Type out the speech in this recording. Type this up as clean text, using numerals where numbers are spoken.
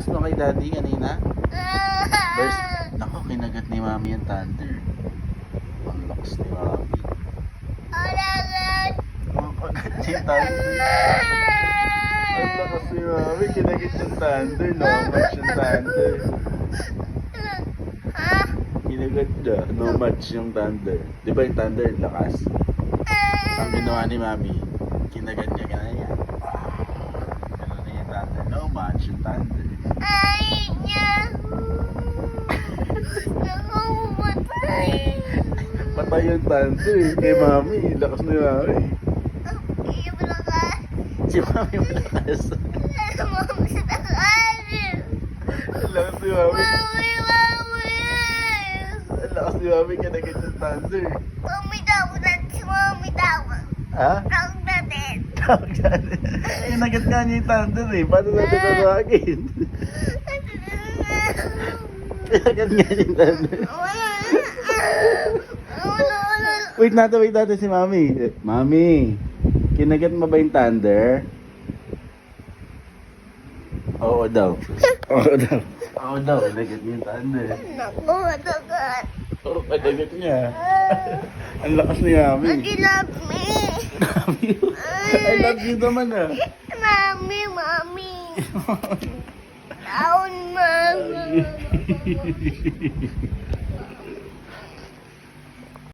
lakas mo kay daddy kanina? First, nako, kinagat ni mami yung thunder. Ang lakas ni mami. Makagat niya yung thunder. Ang lakas ni mami, kinagat yung thunder. No match yung thunder. Kinagat niya, no match yung thunder. Di ba yung thunder, lakas? Ang ginawa ni mami, kinagat niya kaya. Ganun na yung thunder. No match yung thunder. Patay yung thunder eh. Kay mami, lakas ni mami. Si mami malakas. Ang lakas ni mami. Ang lakas ni mami, kinagat yung thunder. Ha? Tawag dyan. Kinagat nga niya yung thunder eh. Paano natin natawagin? Kinagat nga niya yung thunder. Wait natin si mami. Mami, kinagat mo ba yung thunder? Oo daw. Oo daw. Oo daw, kinagat niya yung thunder. Oo, kinagat niya. Ang lakas ni mami. I love me. Love you. I love you naman ah. Mommy. Down, mama.